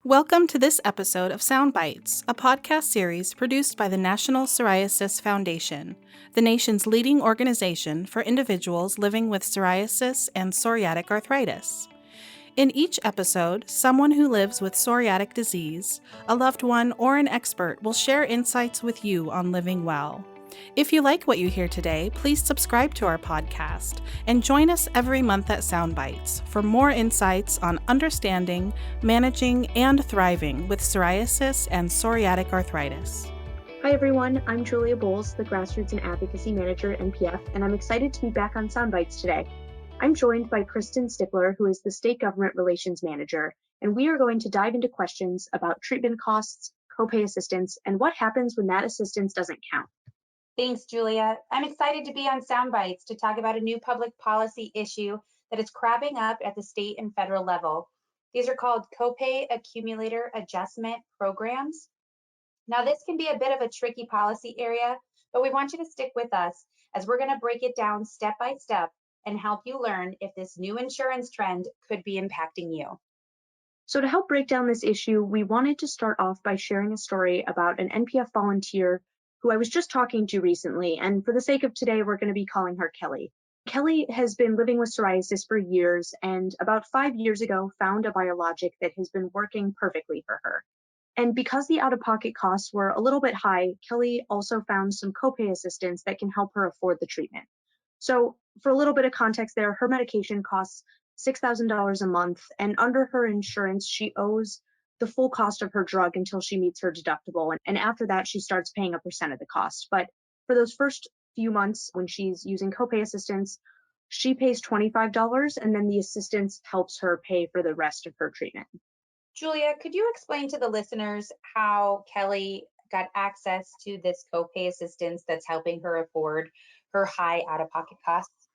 Welcome to this episode of Sound Bites, a podcast series produced by the National Psoriasis Foundation, the nation's leading organization for individuals living with psoriasis and psoriatic arthritis. In each episode, someone who lives with psoriatic disease, a loved one, or an expert will share insights with you on living well. If you like what you hear today, please subscribe to our podcast and join us every month at Soundbites for more insights on understanding, managing, and thriving with psoriasis and psoriatic arthritis. Hi everyone, I'm Julia Bowles, the Grassroots and Advocacy Manager at NPF, and I'm excited to be back on Soundbites today. I'm joined by Kristen Stickler, who is the State Government Relations Manager, and we are going to dive into questions about treatment costs, copay assistance, and what happens when that assistance doesn't count. Thanks, Julia. I'm excited to be on Soundbites to talk about a new public policy issue that is cropping up at the state and federal level. These are called copay accumulator adjustment programs. Now, this can be a bit of a tricky policy area, but we want you to stick with us as we're going to break it down step by step and help you learn if this new insurance trend could be impacting you. So to help break down this issue, we wanted to start off by sharing a story about an NPF volunteer who I was just talking to recently, and for the sake of today, we're going to be calling her Kelly. Kelly has been living with psoriasis for years, and about 5 years ago found a biologic that has been working perfectly for her. And because the out-of-pocket costs were a little bit high, Kelly also found some copay assistance that can help her afford the treatment. So for a little bit of context there, her medication costs $6,000 a month, and under her insurance, she owes the full cost of her drug until she meets her deductible. And after that, she starts paying a percent of the cost. But for those first few months when she's using copay assistance, she pays $25, and then the assistance helps her pay for the rest of her treatment. Julia, could you explain to the listeners how Kelly got access to this copay assistance that's helping her afford her high out-of-pocket costs?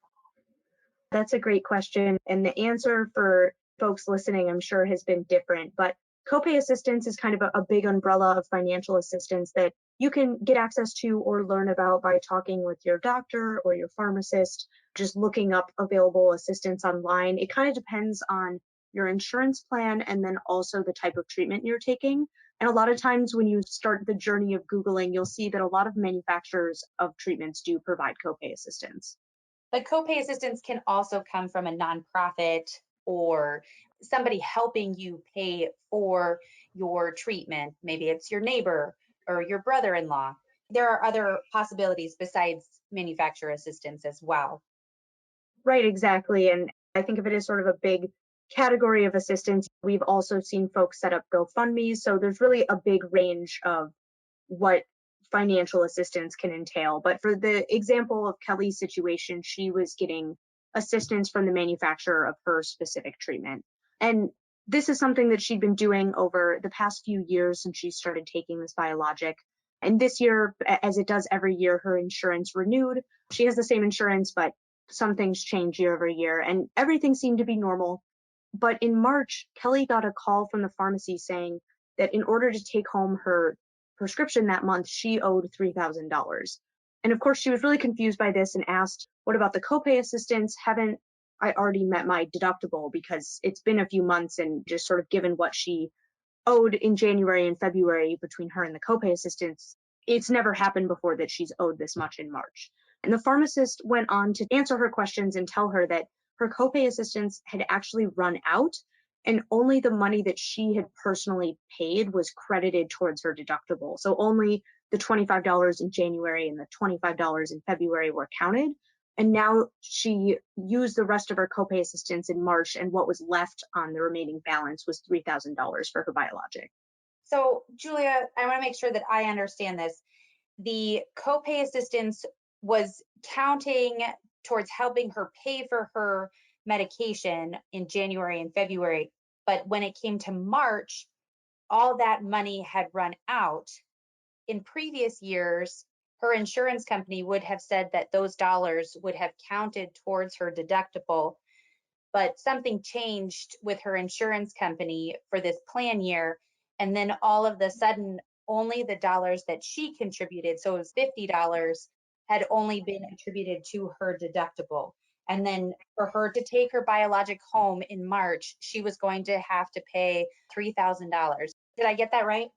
That's a great question. And the answer for folks listening, I'm sure, has been different. But copay assistance is kind of a big umbrella of financial assistance that you can get access to or learn about by talking with your doctor or your pharmacist, just looking up available assistance online. It kind of depends on your insurance plan and then also the type of treatment you're taking. And a lot of times when you start the journey of Googling, you'll see that a lot of manufacturers of treatments do provide copay assistance. But copay assistance can also come from a nonprofit or somebody helping you pay for your treatment. Maybe it's your neighbor or your brother-in-law. There are other possibilities besides manufacturer assistance as well. Right, exactly. And I think of it as sort of a big category of assistance. We've also seen folks set up GoFundMe. So there's really a big range of what financial assistance can entail. But for the example of Kelly's situation, she was getting assistance from the manufacturer of her specific treatment. And this is something that she'd been doing over the past few years since she started taking this biologic. And this year, as it does every year, her insurance renewed. She has the same insurance, but some things change year over year, and everything seemed to be normal. But in March, Kelly got a call from the pharmacy saying that in order to take home her prescription that month, she owed $3,000. And of course, she was really confused by this and asked, what about the copay assistance? Haven't I already met my deductible? Because it's been a few months, and just sort of given what she owed in January and February between her and the copay assistance, it's never happened before that she's owed this much in March. And the pharmacist went on to answer her questions and tell her that her copay assistance had actually run out, and only the money that she had personally paid was credited towards her deductible. So only the $25 in January and the $25 in February were counted. And now she used the rest of her copay assistance in March, and what was left on the remaining balance was $3,000 for her biologic. So, Julia, I want to make sure that I understand this. The copay assistance was counting towards helping her pay for her medication in January and February. But when it came to March, all that money had run out. In previous years, her insurance company would have said that those dollars would have counted towards her deductible, but something changed with her insurance company for this plan year. And then all of the sudden, only the dollars that she contributed, so it was $50, had only been attributed to her deductible. And then for her to take her biologic home in March, she was going to have to pay $3,000. Did I get that right?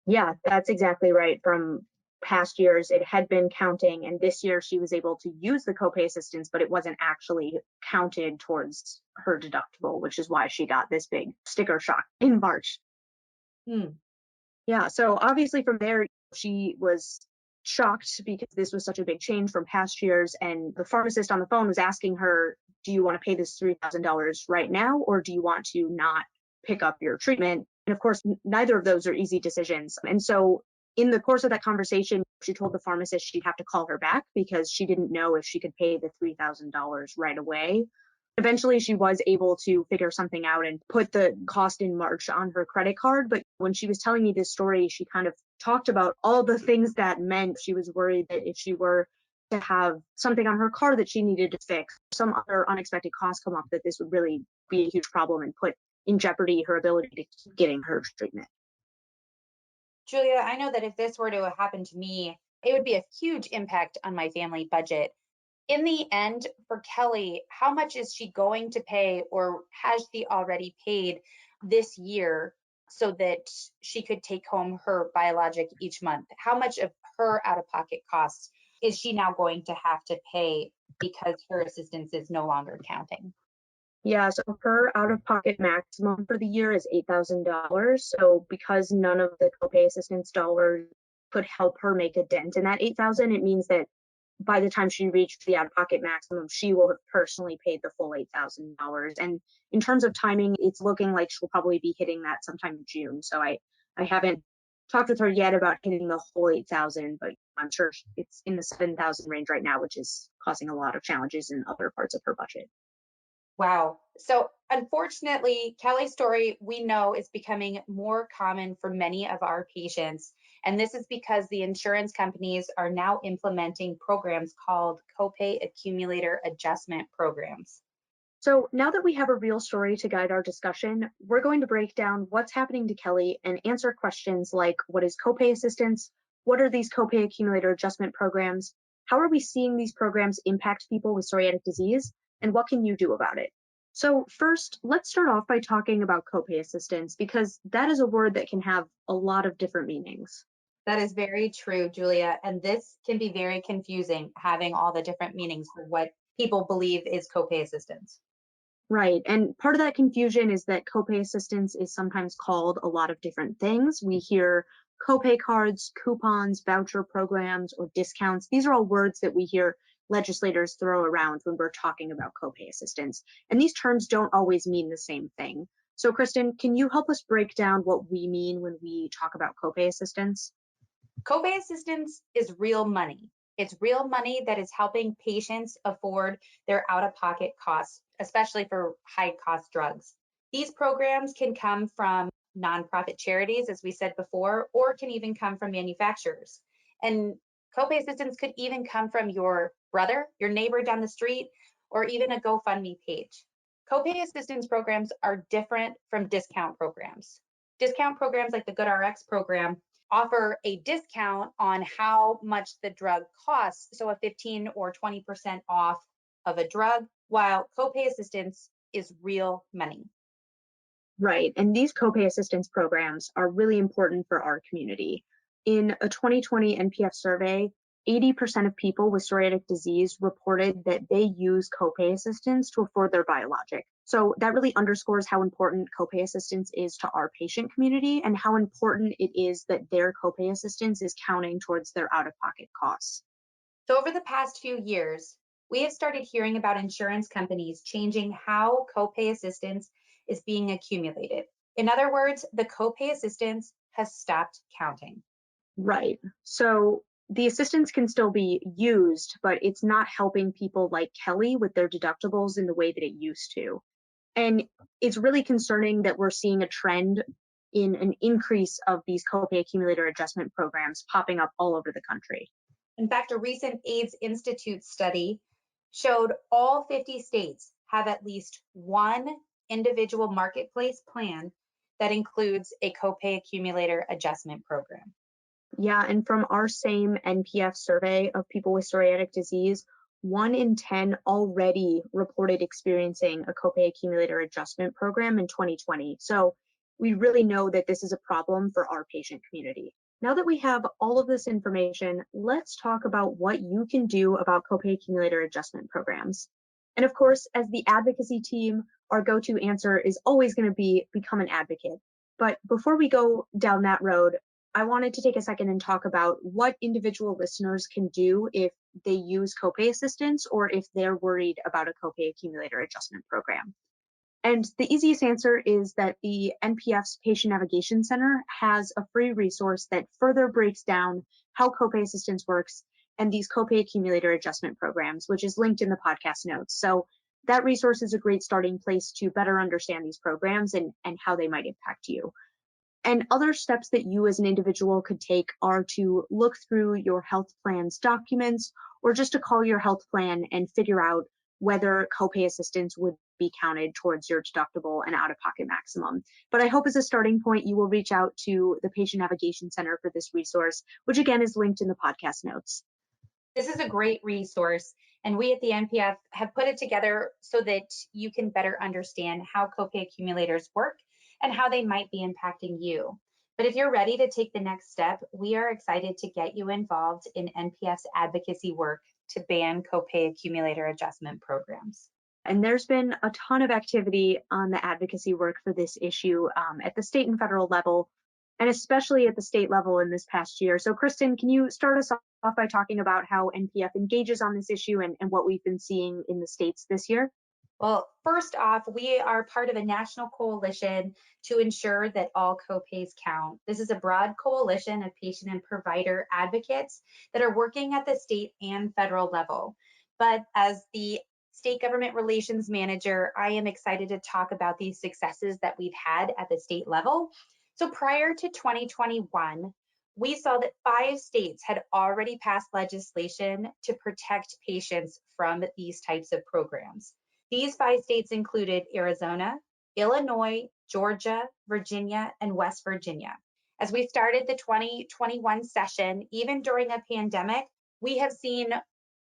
Yeah, that's exactly right. From past years, it had been counting, and this year she was able to use the copay assistance, but it wasn't actually counted towards her deductible, which is why she got this big sticker shock in March. Hmm. Yeah, so obviously from there, she was shocked because this was such a big change from past years. And the pharmacist on the phone was asking her, do you want to pay this $3,000 right now, or do you want to not pick up your treatment? And of course, neither of those are easy decisions. And so in the course of that conversation, she told the pharmacist she'd have to call her back because she didn't know if she could pay the $3,000 right away. Eventually, she was able to figure something out and put the cost in March on her credit card. But when she was telling me this story, she kind of talked about all the things that meant. She was worried that if she were to have something on her car that she needed to fix, some other unexpected costs come up, that this would really be a huge problem and put in jeopardy her ability to keep getting her treatment. Julia, I know that if this were to happen to me, it would be a huge impact on my family budget. In the end, for Kelly, how much is she going to pay, or has she already paid this year so that she could take home her biologic each month? How much of her out-of-pocket costs is she now going to have to pay because her assistance is no longer counting? Yeah, so her out-of-pocket maximum for the year is $8,000. So because none of the copay assistance dollars could help her make a dent in that 8,000, it means that by the time she reached the out-of-pocket maximum, she will have personally paid the full $8,000. And in terms of timing, it's looking like she'll probably be hitting that sometime in June. So I haven't talked with her yet about hitting the whole 8,000, but I'm sure it's in the 7,000 range right now, which is causing a lot of challenges in other parts of her budget. Wow. So unfortunately, Kelly's story, we know, is becoming more common for many of our patients. And this is because the insurance companies are now implementing programs called copay accumulator adjustment programs. So now that we have a real story to guide our discussion, we're going to break down what's happening to Kelly and answer questions like, what is copay assistance? What are these copay accumulator adjustment programs? How are we seeing these programs impact people with psoriatic disease? And what can you do about it? So first, let's start off by talking about copay assistance, because that is a word that can have a lot of different meanings. That is very true, Julia. And this can be very confusing, having all the different meanings for what people believe is copay assistance. Right. And part of that confusion is that copay assistance is sometimes called a lot of different things. We hear copay cards, coupons, voucher programs, or discounts. These are all words that we hear legislators throw around when we're talking about copay assistance. And these terms don't always mean the same thing. So, Kristen, can you help us break down what we mean when we talk about copay assistance? Copay assistance is real money. It's real money that is helping patients afford their out-of-pocket costs, especially for high-cost drugs. These programs can come from nonprofit charities, as we said before, or can even come from manufacturers. And copay assistance could even come from your brother, your neighbor down the street, or even a GoFundMe page. Copay assistance programs are different from discount programs. Discount programs like the GoodRx program offer a discount on how much the drug costs, so a 15 or 20% off of a drug, while copay assistance is real money. Right. And these copay assistance programs are really important for our community. In a 2020 NPF survey, 80% of people with psoriatic disease reported that they use copay assistance to afford their biologic. So that really underscores how important copay assistance is to our patient community and how important it is that their copay assistance is counting towards their out-of-pocket costs. So over the past few years, we have started hearing about insurance companies changing how copay assistance is being accumulated. In other words, the copay assistance has stopped counting. Right. So the assistance can still be used, but it's not helping people like Kelly with their deductibles in the way that it used to. And it's really concerning that we're seeing a trend in an increase of these copay accumulator adjustment programs popping up all over the country. In fact, a recent AIDS Institute study showed all 50 states have at least one individual marketplace plan that includes a copay accumulator adjustment program. Yeah, and from our same NPF survey of people with psoriatic disease, 1 in 10 already reported experiencing a copay accumulator adjustment program in 2020. So we really know that this is a problem for our patient community. Now that we have all of this information, let's talk about what you can do about copay accumulator adjustment programs. And of course, as the advocacy team, our go-to answer is always going to be become an advocate. But before we go down that road, I wanted to take a second and talk about what individual listeners can do if they use copay assistance or if they're worried about a copay accumulator adjustment program. And the easiest answer is that the NPF's Patient Navigation Center has a free resource that further breaks down how copay assistance works and these copay accumulator adjustment programs, which is linked in the podcast notes. So that resource is a great starting place to better understand these programs and how they might impact you. And other steps that you as an individual could take are to look through your health plan's documents or just to call your health plan and figure out whether copay assistance would be counted towards your deductible and out-of-pocket maximum. But I hope as a starting point, you will reach out to the Patient Navigation Center for this resource, which again is linked in the podcast notes. This is a great resource, and we at the NPF have put it together so that you can better understand how copay accumulators work and how they might be impacting you. But if you're ready to take the next step, we are excited to get you involved in NPF's advocacy work to ban copay accumulator adjustment programs. And there's been a ton of activity on the advocacy work for this issue at the state and federal level, and especially at the state level in this past year. So Kristen, can you start us off by talking about how NPF engages on this issue and what we've been seeing in the states this year? Well, first off, we are part of a national coalition to ensure that all copays count. This is a broad coalition of patient and provider advocates that are working at the state and federal level. But as the state government relations manager, I am excited to talk about these successes that we've had at the state level. So prior to 2021, we saw that 5 states had already passed legislation to protect patients from these types of programs. These 5 states included Arizona, Illinois, Georgia, Virginia, and West Virginia. As we started the 2021 session, even during a pandemic, we have seen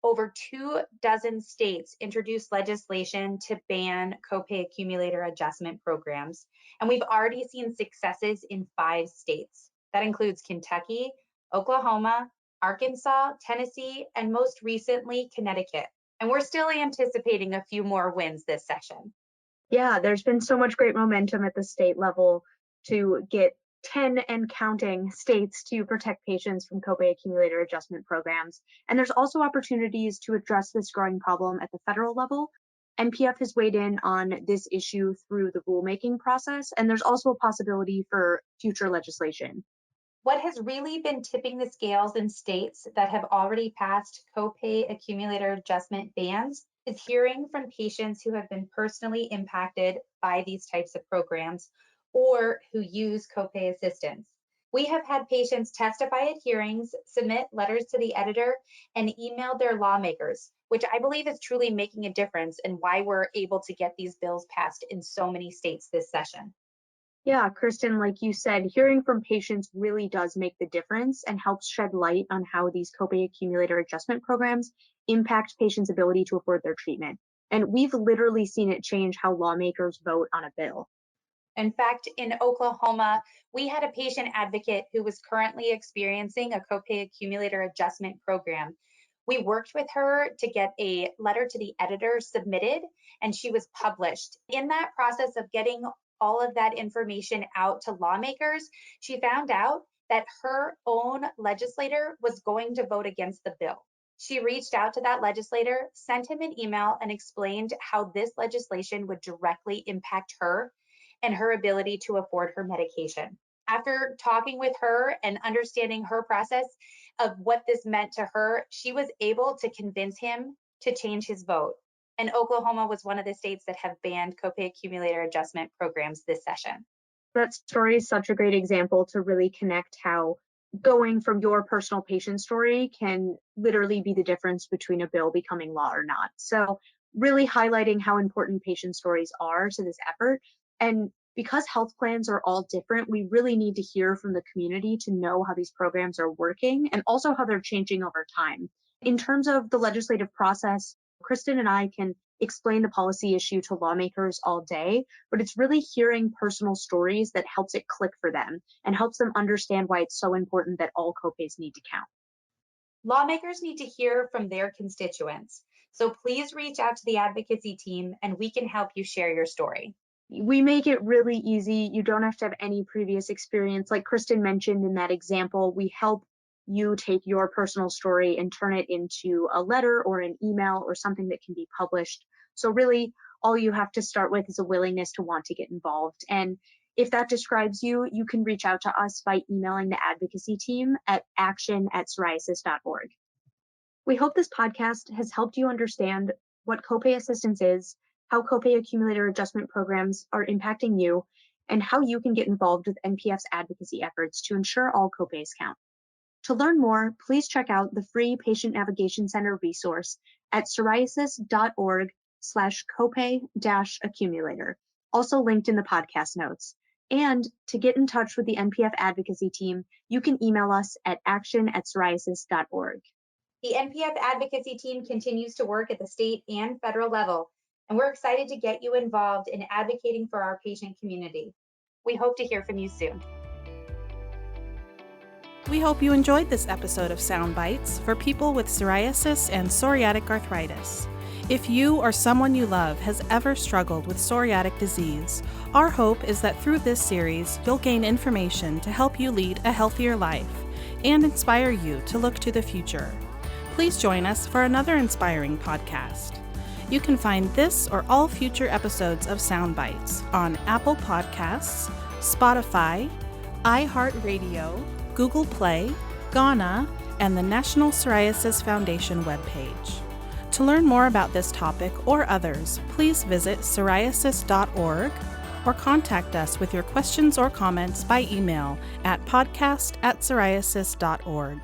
over 24 states introduce legislation to ban copay accumulator adjustment programs. And we've already seen successes in 5 states. That includes Kentucky, Oklahoma, Arkansas, Tennessee, and most recently, Connecticut. And we're still anticipating a few more wins this session. Yeah, there's been so much great momentum at the state level to get 10 and counting states to protect patients from copay accumulator adjustment programs. And there's also opportunities to address this growing problem at the federal level. NPF has weighed in on this issue through the rulemaking process, and there's also a possibility for future legislation. What has really been tipping the scales in states that have already passed copay accumulator adjustment bans is hearing from patients who have been personally impacted by these types of programs or who use copay assistance. We have had patients testify at hearings, submit letters to the editor, and email their lawmakers, which I believe is truly making a difference and why we're able to get these bills passed in so many states this session. Yeah, Kristen, like you said, hearing from patients really does make the difference and helps shed light on how these copay accumulator adjustment programs impact patients' ability to afford their treatment. And we've literally seen it change how lawmakers vote on a bill. In fact, in Oklahoma, we had a patient advocate who was currently experiencing a copay accumulator adjustment program. We worked with her to get a letter to the editor submitted, and she was published. In that process of getting all of that information out to lawmakers, she found out that her own legislator was going to vote against the bill. She reached out to that legislator, sent him an email, and explained how this legislation would directly impact her and her ability to afford her medication. After talking with her and understanding her process of what this meant to her, she was able to convince him to change his vote. And Oklahoma was one of the states that have banned copay accumulator adjustment programs this session. That story is such a great example to really connect how going from your personal patient story can literally be the difference between a bill becoming law or not. So really highlighting how important patient stories are to this effort. And because health plans are all different, we really need to hear from the community to know how these programs are working and also how they're changing over time. In terms of the legislative process, Kristen and I can explain the policy issue to lawmakers all day, but it's really hearing personal stories that helps it click for them and helps them understand why it's so important that all copays need to count. Lawmakers need to hear from their constituents, so please reach out to the advocacy team and we can help you share your story. We make it really easy. You don't have to have any previous experience. Like Kristen mentioned in that example, we help you take your personal story and turn it into a letter or an email or something that can be published. So really, all you have to start with is a willingness to want to get involved. And if that describes you, you can reach out to us by emailing the advocacy team at action@psoriasis.org. We hope this podcast has helped you understand what copay assistance is, how copay accumulator adjustment programs are impacting you, and how you can get involved with NPF's advocacy efforts to ensure all copays count. To learn more, please check out the free Patient Navigation Center resource at psoriasis.org/copay-accumulator, also linked in the podcast notes. And to get in touch with the NPF advocacy team, you can email us at action@psoriasis.org. The NPF advocacy team continues to work at the state and federal level, and we're excited to get you involved in advocating for our patient community. We hope to hear from you soon. We hope you enjoyed this episode of Sound Bites for people with psoriasis and psoriatic arthritis. If you or someone you love has ever struggled with psoriatic disease, our hope is that through this series, you'll gain information to help you lead a healthier life and inspire you to look to the future. Please join us for another inspiring podcast. You can find this or all future episodes of Sound Bites on Apple Podcasts, Spotify, iHeartRadio, Google Play, Ghana, and the National Psoriasis Foundation webpage. To learn more about this topic or others, please visit psoriasis.org or contact us with your questions or comments by email at podcast@psoriasis.org.